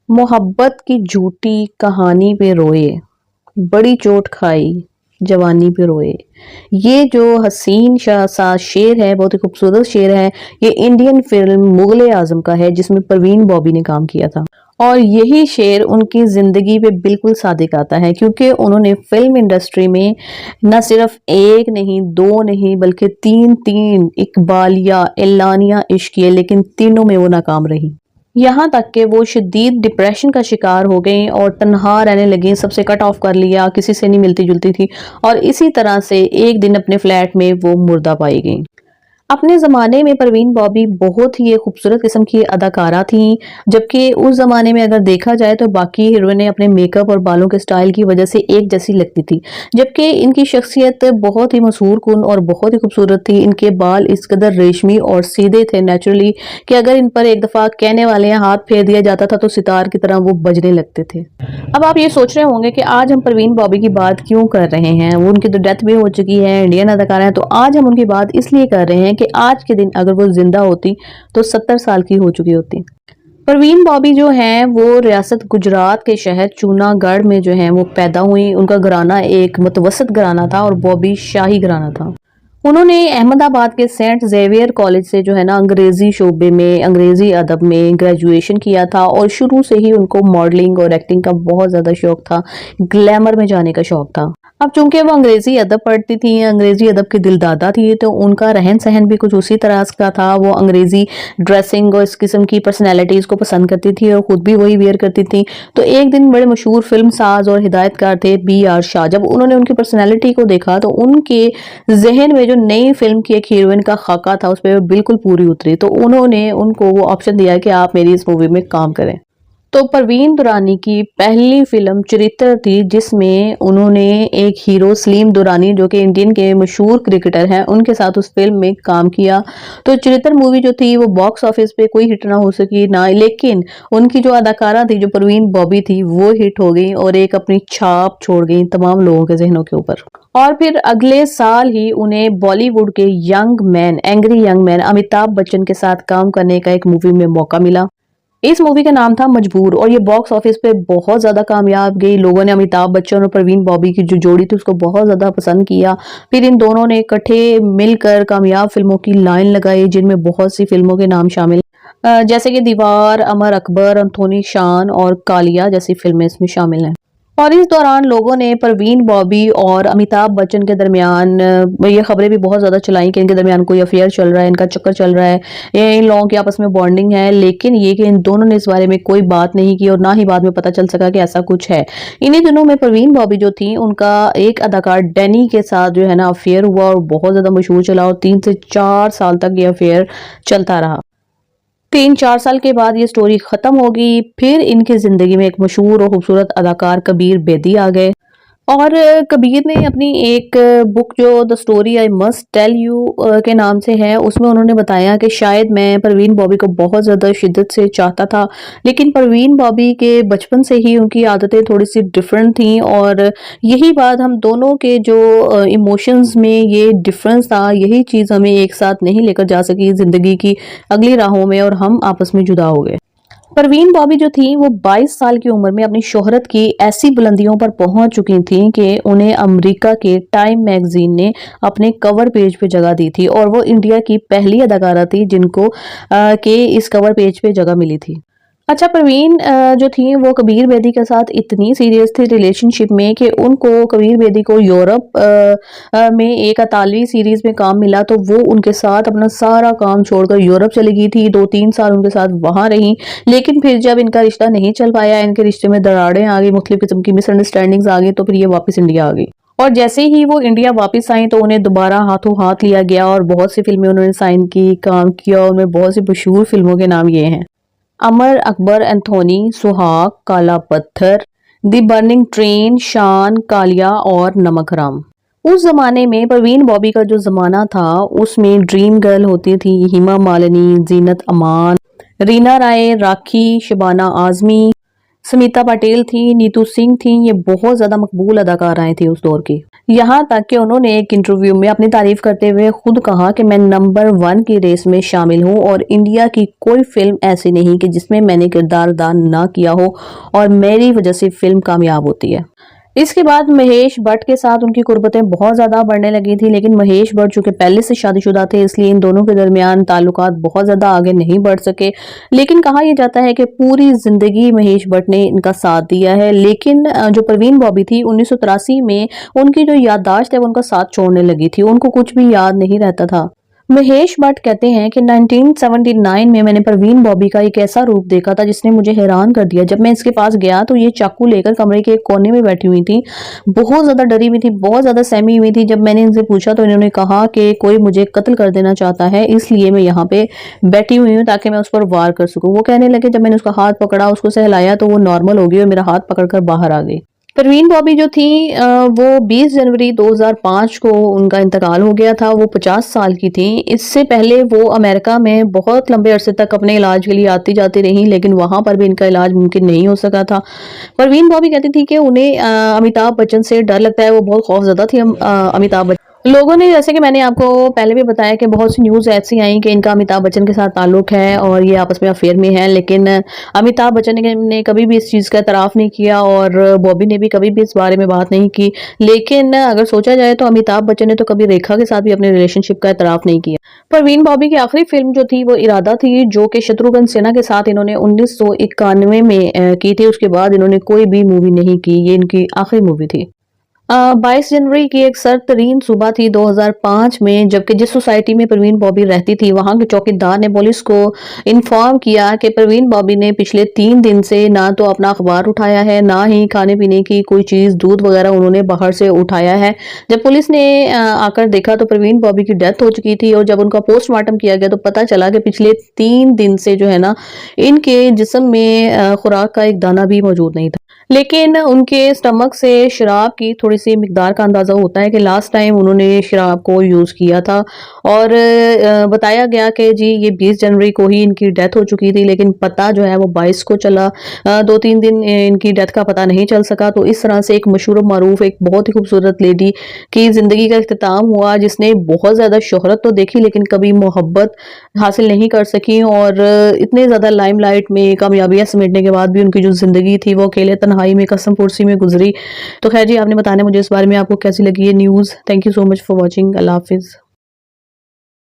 मोहब्बत की झूठी कहानी पे रोए, बड़ी चोट खाई, जवानी पे रोए। ये जो हसीन सा शेर है, बहुत ही खूबसूरत शेर है। ये इंडियन फिल्म मुगले आजम का है, जिसमें परवीन बॉबी ने काम किया था। और यही शेर उनकी जिंदगी पे बिल्कुल सादिक आता है, क्योंकि उन्होंने फिल्म इंडस्ट्री में न सिर्फ एक नहीं, दो नहीं, बल्कि तीन तीन इकबालिया एलानिया इश्क किए, लेकिन तीनों में वो नाकाम रही। यहाँ तक कि वो शदीद डिप्रेशन का शिकार हो गई और तन्हा रहने लगी, सबसे कट ऑफ कर लिया, किसी से नहीं मिलती जुलती थी। और इसी तरह से एक दिन अपने फ्लैट में वो मुर्दा पाई गई। अपने ज़माने में परवीन बॉबी बहुत ही एक खूबसूरत किस्म की अदाकारा थीं, जबकि उस ज़माने में अगर देखा जाए तो बाकी हीरोइनें अपने मेकअप और बालों के स्टाइल की वजह से एक जैसी लगती थी, जबकि इनकी शख्सियत बहुत ही मशहूर कुन और बहुत ही खूबसूरत थी। इनके बाल इस कदर रेशमी और सीधे थे नेचुरली कि अगर इन पर एक दफ़ा कहने वाले हैं हाथ फेर दिया जाता था तो सितार की तरह वो बजने लगते थे। अब आप ये सोच रहे होंगे कि आज हम परवीन बॉबी की बात क्यों कर रहे हैं, वो उनकी तो डेथ भी हो चुकी है, इंडियन अदाकारा है। तो आज हम उनकी बात इसलिए कर रहे हैं कि आज के दिन अगर वो जिंदा होती तो 70 साल की हो चुकी होती। परवीन बॉबी जो हैं वो रियासत गुजरात के शहर जूनागढ़ में जो हैं वो पैदा हुई। उनका घराना एक मुतवसत घराना था और बॉबी शाही घराना था। उन्होंने अहमदाबाद के सेंट जेवियर कॉलेज से जो है ना अंग्रेजी शोबे में, अंग्रेजी अदब में ग्रेजुएशन किया था। और शुरू से ही उनको मॉडलिंग और एक्टिंग का बहुत ज़्यादा शौक था, ग्लैमर में जाने का शौक था। अब चूंकि वो अंग्रेजी अदब पढ़ती थी, अंग्रेजी अदब की दिलदादा थी, तो उनका रहन सहन भी कुछ उसी तरह का था। वो अंग्रेजी ड्रेसिंग और इस किस्म की पर्सनैलिटीज को पसंद करती थी और खुद भी वही वेयर करती थी। तो एक दिन बड़े मशहूर फिल्म साज और हिदायतकार थे B.R. शाह, जब उन्होंने उनकी पर्सनैलिटी को देखा तो उनके जहन में जो नई फिल्म की एक हीरोइन का खाका था उस पर बिल्कुल पूरी उतरी। तो उन्होंने उनको वो ऑप्शन दिया कि आप मेरी इस मूवी में काम करें। तो परवीन दुरानी की पहली फिल्म चरित्र थी, जिसमें उन्होंने एक हीरो सलीम दुरानी जो कि इंडियन के मशहूर क्रिकेटर हैं उनके साथ उस फिल्म में काम किया। तो चरित्र मूवी जो थी वो बॉक्स ऑफिस पे कोई हिट ना हो सकी ना, लेकिन उनकी जो अदाकारा थी जो परवीन बॉबी थी वो हिट हो गई और एक अपनी छाप छोड़ गई तमाम लोगों के जहनों के ऊपर। और फिर अगले साल ही उन्हें बॉलीवुड के young man, angry young man Amitabh Bachchan के साथ काम करने का एक मूवी में मौका मिला। इस मूवी का नाम था मजबूर और ये बॉक्स ऑफिस पे बहुत ज्यादा कामयाब गई। लोगों ने अमिताभ बच्चन और परवीन बॉबी की जो जोड़ी थी उसको बहुत ज्यादा पसंद किया। फिर इन दोनों ने इकट्ठे मिलकर कामयाब फिल्मों की लाइन लगाई, जिनमें बहुत सी फिल्मों के नाम शामिल जैसे कि दीवार, अमर अकबर, अंथोनी शान और कालिया जैसी फिल्में इसमें शामिल हैं। और इस दौरान लोगों ने परवीन बॉबी और अमिताभ बच्चन के दरमियान ये खबरें भी बहुत ज़्यादा चलाई कि इनके दरमियान कोई अफेयर चल रहा है, इनका चक्कर चल रहा है, ये इन लोगों की आपस में बॉन्डिंग है। लेकिन ये कि इन दोनों ने इस बारे में कोई बात नहीं की और ना ही बाद में पता चल सका कि ऐसा कुछ है। इन्हीं दिनों में परवीन बॉबी जो थी उनका एक अदाकार डैनी के साथ जो है ना अफेयर हुआ और बहुत ज़्यादा मशहूर चला और 3 से 4 साल तक ये अफेयर चलता रहा। 3-4 साल के बाद ये स्टोरी खत्म हो गई। फिर इनकी जिंदगी में एक मशहूर और खूबसूरत अदाकार कबीर बेदी आ गए। और कबीर ने अपनी एक बुक जो the story I must tell you के नाम से है, उसमें उन्होंने बताया कि शायद मैं परवीन बॉबी को बहुत ज़्यादा शिद्दत से चाहता था, लेकिन परवीन बॉबी के बचपन से ही उनकी आदतें थोड़ी सी डिफरेंट थी। और यही बात, हम दोनों के जो इमोशंस में ये डिफरेंस था, यही चीज़ हमें एक साथ नहीं लेकर जा सकी ज़िंदगी की अगली राहों में और हम आपस में जुदा हो गए। परवीन बॉबी जो थी वो 22 साल की उम्र में अपनी शोहरत की ऐसी बुलंदियों पर पहुंच चुकी थी कि उन्हें अमेरिका के टाइम मैगजीन ने अपने कवर पेज पे जगह दी थी और वो इंडिया की पहली अदाकारा थी जिनको के इस कवर पेज पे जगह मिली थी। अच्छा, परवीन जो थी वो कबीर बेदी के साथ इतनी सीरियस थी रिलेशनशिप में कि उनको, कबीर बेदी को यूरोप में एक अतालवी सीरीज में काम मिला, तो वो उनके साथ अपना सारा काम छोड़कर यूरोप चली गई थी। 2-3 साल उनके साथ वहां रही। लेकिन फिर जब इनका रिश्ता नहीं चल पाया, इनके रिश्ते में दरारें आ गई, मुख्तलिफ किस्म की मिसअंडरस्टैंडिंग्स आ गई, तो फिर ये वापस इंडिया आ गई। और जैसे ही वो इंडिया वापस आई तो उन्हें दोबारा हाथों हाथ लिया गया और बहुत सी फिल्में उन्होंने साइन की, काम किया। उनमें बहुत सी मशहूर फिल्मों के नाम ये हैं: अमर अकबर, एंथोनी, सुहाग, काला पत्थर, दी बर्निंग ट्रेन, शान, कालिया और नमक हराम। उस जमाने में परवीन बॉबी का जो जमाना था उसमें ड्रीम गर्ल होती थी हेमा मालिनी, जीनत अमान, रीना राय, राखी, शबाना आजमी, स्मिता पाटिल थी, नीतू सिंह थी, ये बहुत ज़्यादा मकबूल अदाकाराएँ थी उस दौर की। यहाँ तक कि उन्होंने एक इंटरव्यू में अपनी तारीफ करते हुए खुद कहा कि मैं नंबर 1 की रेस में शामिल हूँ और इंडिया की कोई फिल्म ऐसी नहीं कि जिसमें मैंने किरदार अदा ना किया हो और मेरी वजह से फिल्म कामयाब होती है। इसके बाद महेश भट्ट के साथ उनकी कुर्बतें बहुत ज़्यादा बढ़ने लगी थी, लेकिन महेश भट्ट चूंकि पहले से शादीशुदा थे इसलिए इन दोनों के दरमियान ताल्लुकात बहुत ज़्यादा आगे नहीं बढ़ सके। लेकिन कहा यह जाता है कि पूरी ज़िंदगी महेश भट्ट ने इनका साथ दिया है। लेकिन जो परवीन बॉबी थी 1983 में उनकी जो याददाश्त है वो उनका साथ छोड़ने लगी थी, उनको कुछ भी याद नहीं रहता था। महेश भट्ट कहते हैं कि 1979 में मैंने परवीन बॉबी का एक ऐसा रूप देखा था जिसने मुझे हैरान कर दिया। जब मैं इसके पास गया तो ये चाकू लेकर कमरे के एक कोने में बैठी हुई थी, बहुत ज़्यादा डरी हुई थी, बहुत ज़्यादा सहमी हुई थी। जब मैंने इनसे पूछा तो इन्होंने कहा कि कोई मुझे कत्ल कर देना चाहता है, इसलिए मैं यहाँ पे बैठी हुई हूँ ताकि मैं उस पर वार कर सकूँ। वो कहने लगे जब मैंने उसका हाथ पकड़ा, उसको सहलाया तो वो नॉर्मल हो गई और मेरा हाथ पकड़कर बाहर आ गई। परवीन बॉबी जो थी वो 20 जनवरी 2005 को उनका इंतकाल हो गया था। वो 50 साल की थी। इससे पहले वो अमेरिका में बहुत लंबे अरसे तक अपने इलाज के लिए आती जाती रहीं, लेकिन वहां पर भी इनका इलाज मुमकिन नहीं हो सका था। परवीन बॉबी कहती थी कि उन्हें अमिताभ बच्चन से डर लगता है, वो बहुत खौफजदा थी अमिताभ बच्चन। लोगों ने, जैसे कि मैंने आपको पहले भी बताया कि बहुत सी न्यूज़ ऐसी आई कि इनका अमिताभ बच्चन के साथ ताल्लुक है और ये आपस में अफेयर में है, लेकिन अमिताभ बच्चन ने कभी भी इस चीज़ का एतराफ़ नहीं किया और बॉबी ने भी कभी भी इस बारे में बात नहीं की। लेकिन अगर सोचा जाए तो अमिताभ बच्चन ने तो कभी रेखा के साथ भी अपने रिलेशनशिप का एतराफ़ नहीं किया। परवीन बॉबी की आखिरी फिल्म जो थी वो इरादा थी, जो कि शत्रुघ्न सिन्हा के साथ इन्होंने 1991 में की थी। उसके बाद इन्होंने कोई भी मूवी नहीं की, ये इनकी आखिरी मूवी थी। 22 जनवरी की एक सर्द-तरीन सुबह थी 2005 में, जबकि जिस सोसाइटी में परवीन बॉबी रहती थी वहां के चौकीदार ने पुलिस को इन्फॉर्म किया कि परवीन बॉबी ने पिछले 3 दिन से ना तो अपना अखबार उठाया है, ना ही खाने पीने की कोई चीज़, दूध वगैरह उन्होंने बाहर से उठाया है। जब पुलिस ने आकर देखा तो परवीन बॉबी की डेथ हो चुकी थी और जब उनका पोस्टमार्टम किया गया तो पता चला कि पिछले 3 दिन से जो है ना, इनके जिस्म में खुराक का एक दाना भी मौजूद नहीं था। लेकिन उनके स्टमक से शराब की थोड़ी-सी मिकदार का अंदाज़ा होता है कि लास्ट टाइम उन्होंने शराब को यूज़ किया था और बताया गया कि जी ये 20 जनवरी को ही इनकी डेथ हो चुकी थी, लेकिन पता जो है वो 22 को चला। 2-3 दिन इनकी डेथ का पता नहीं चल सका। तो इस तरह से एक मशहूर मारूफ, एक बहुत ही खूबसूरत लेडी की ज़िंदगी का इख्तिताम हुआ, जिसने बहुत ज़्यादा शोहरत तो देखी लेकिन कभी मोहब्बत हासिल नहीं कर सकी और इतने ज़्यादा लाइमलाइट में कामयाबियाँ समेटने के बाद भी उनकी जो ज़िंदगी थी वो अकेले तन्हाई में कसम पुरसी में गुजरी। तो खैर जी, आपने बताना मुझे इस बारे में आपको कैसी लगी ये news. Thank you so much for watching. अल्लाह हाफिज़।